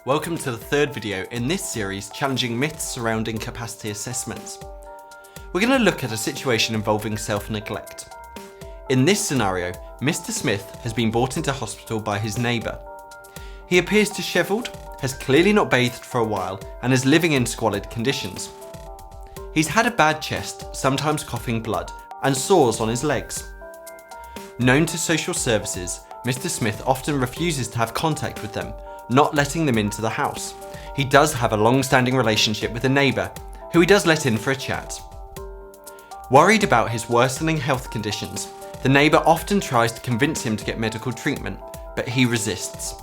Welcome to the third video in this series challenging myths surrounding capacity assessments. We're going to look at a situation involving self-neglect. In this scenario, Mr. Smith has been brought into hospital by his neighbour. He appears dishevelled, has clearly not bathed for a while, and is living in squalid conditions. He's had a bad chest, sometimes coughing blood, and sores on his legs. Known to social services, Mr. Smith often refuses to have contact with them, not letting them into the house. He does have a long-standing relationship with a neighbour, who he does let in for a chat. Worried about his worsening health conditions, the neighbour often tries to convince him to get medical treatment, but he resists.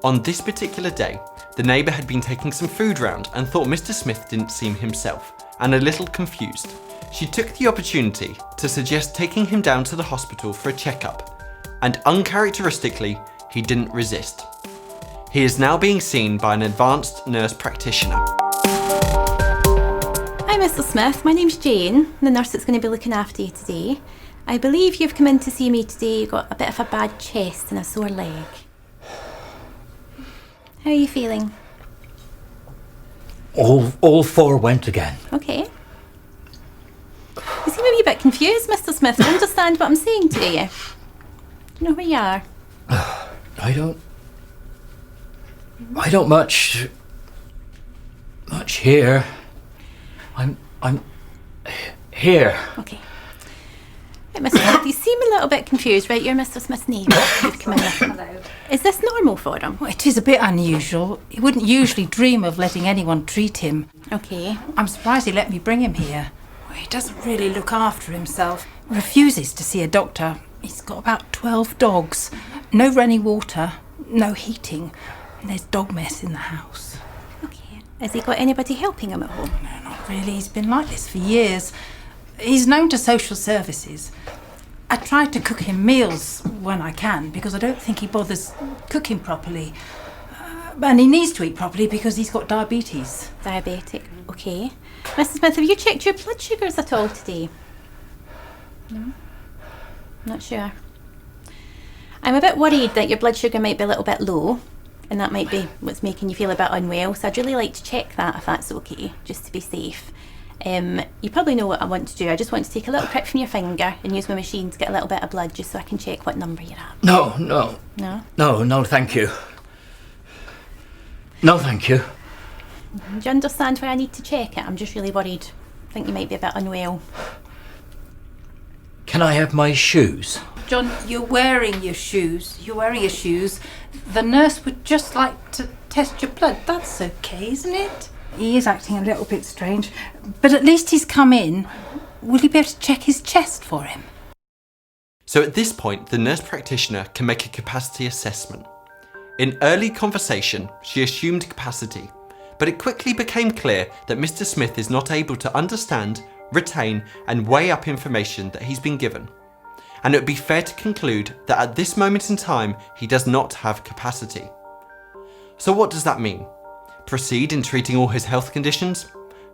On this particular day, the neighbour had been taking some food round and thought Mr. Smith didn't seem himself, and a little confused. She took the opportunity to suggest taking him down to the hospital for a checkup, and uncharacteristically, he didn't resist. He is now being seen by an advanced nurse practitioner. Hi Mr. Smith, my name's Jane, the nurse that's going to be looking after you today. I believe you've come in to see me today. You've got a bit of a bad chest and a sore leg. How are you feeling? All four went again. Okay. You seem a wee bit confused, Mr. Smith. Do you understand what I'm saying to you? Do you know where you are? I don't much hear. I'm here. Okay. Right, Mr. Smith, you seem a little bit confused, right? You're Mr. Smith's neighbour. You've come in with him. Hello. Is this normal for him? Well, it is a bit unusual. He wouldn't usually dream of letting anyone treat him. Okay. I'm surprised he let me bring him here. Well, he doesn't really look after himself. Refuses to see a doctor. He's got about 12 dogs. No running water, no heating. And there's dog mess in the house. Okay. Has he got anybody helping him at home? No, not really. He's been like this for years. He's known to social services. I try to cook him meals when I can because I don't think he bothers cooking properly. And he needs to eat properly because he's got diabetes. Diabetic. Okay. Mr. Smith, have you checked your blood sugars at all today? No? Not sure. I'm a bit worried that your blood sugar might be a little bit low, and that might be what's making you feel a bit unwell, so I'd really like to check that if that's okay, just to be safe. You probably know what I want to do. I just want to take a little prick from your finger and use my machine to get a little bit of blood just so I can check what number you're at. No, thank you. No, thank you. Do you understand why I need to check it? I'm just really worried. I think you might be a bit unwell. Can I have my shoes? John, you're wearing your shoes. The nurse would just like to test your blood. That's okay, isn't it? He is acting a little bit strange, but at least he's come in. Will you be able to check his chest for him? So at this point, the nurse practitioner can make a capacity assessment. In early conversation, she assumed capacity, but it quickly became clear that Mr. Smith is not able to understand, retain, and weigh up information that he's been given. And it would be fair to conclude that at this moment in time, he does not have capacity. So what does that mean? Proceed in treating all his health conditions?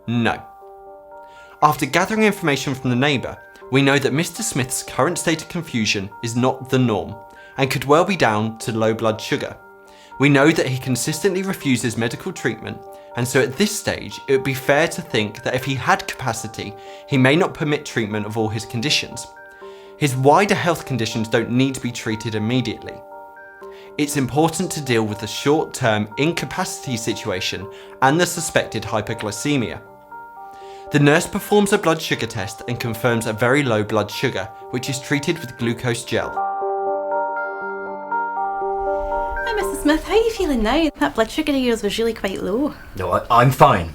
No. After gathering information from the neighbour, we know that Mr. Smith's current state of confusion is not the norm and could well be down to low blood sugar. We know that he consistently refuses medical treatment, and so at this stage it would be fair to think that if he had capacity, he may not permit treatment of all his conditions. His wider health conditions don't need to be treated immediately. It's important to deal with the short-term incapacity situation and the suspected hypoglycemia. The nurse performs a blood sugar test and confirms a very low blood sugar, which is treated with glucose gel. Hi Mr. Smith, how are you feeling now? That blood sugar of yours was really quite low. No, I'm fine.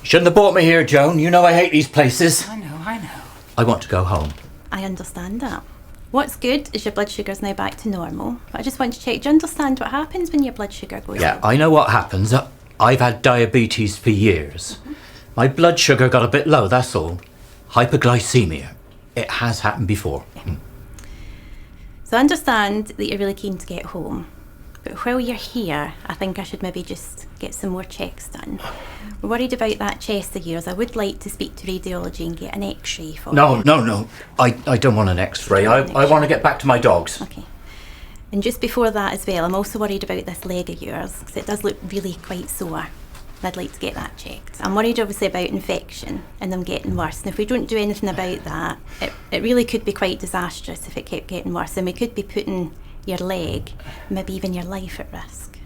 You shouldn't have brought me here, Joan. You know I hate these places. I know. I want to go home. I understand that. What's good is your blood sugar's now back to normal. But I just want to check, do you understand what happens when your blood sugar goes Yeah, up? I know what happens. I've had diabetes for years. My blood sugar got a bit low, that's all. Hypoglycemia. It has happened before. Yeah. So I understand that you're really keen to get home. But while you're here, I think I should maybe just get some more checks done. We're worried about that chest of yours. I would like to speak to radiology and get an x-ray for you. No. I don't want an x-ray. I want to get back to my dogs. Okay. And just before that as well, I'm also worried about this leg of yours because it does look really quite sore. I'd like to get that checked. I'm worried obviously about infection and them getting worse. And if we don't do anything about that, it really could be quite disastrous if it kept getting worse. And we could be putting your leg, maybe even your life at risk.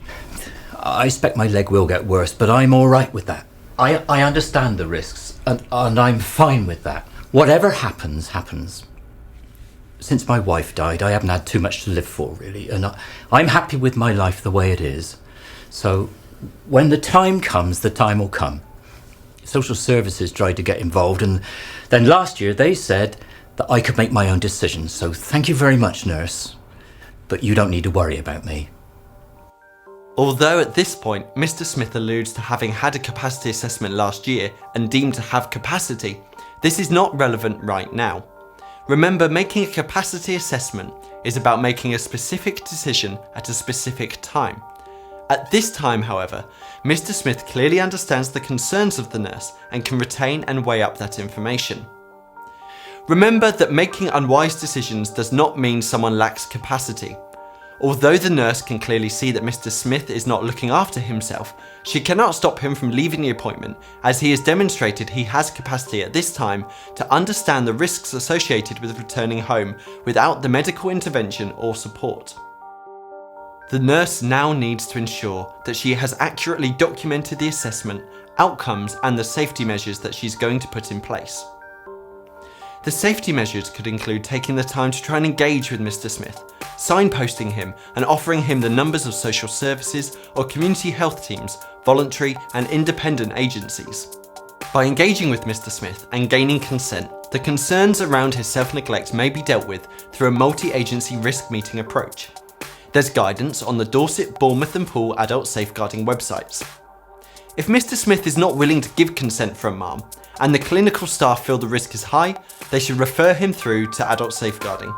I expect my leg will get worse, but I'm all right with that. I understand the risks, and I'm fine with that. Whatever happens, happens. Since my wife died, I haven't had too much to live for, really, and I'm happy with my life the way it is. So when the time comes, the time will come. Social services tried to get involved, and then last year they said that I could make my own decisions. So thank you very much, nurse. But you don't need to worry about me. Although at this point, Mr. Smith alludes to having had a capacity assessment last year and deemed to have capacity, this is not relevant right now. Remember, making a capacity assessment is about making a specific decision at a specific time. At this time, however, Mr. Smith clearly understands the concerns of the nurse and can retain and weigh up that information. Remember that making unwise decisions does not mean someone lacks capacity. Although the nurse can clearly see that Mr. Smith is not looking after himself, she cannot stop him from leaving the appointment, as he has demonstrated he has capacity at this time to understand the risks associated with returning home without the medical intervention or support. The nurse now needs to ensure that she has accurately documented the assessment, outcomes, and the safety measures that she's going to put in place. The safety measures could include taking the time to try and engage with Mr. Smith, signposting him and offering him the numbers of social services or community health teams, voluntary and independent agencies. By engaging with Mr. Smith and gaining consent, the concerns around his self-neglect may be dealt with through a multi-agency risk meeting approach. There's guidance on the Dorset, Bournemouth and Poole adult safeguarding websites. If Mr. Smith is not willing to give consent for a mum, and the clinical staff feel the risk is high, they should refer him through to adult safeguarding.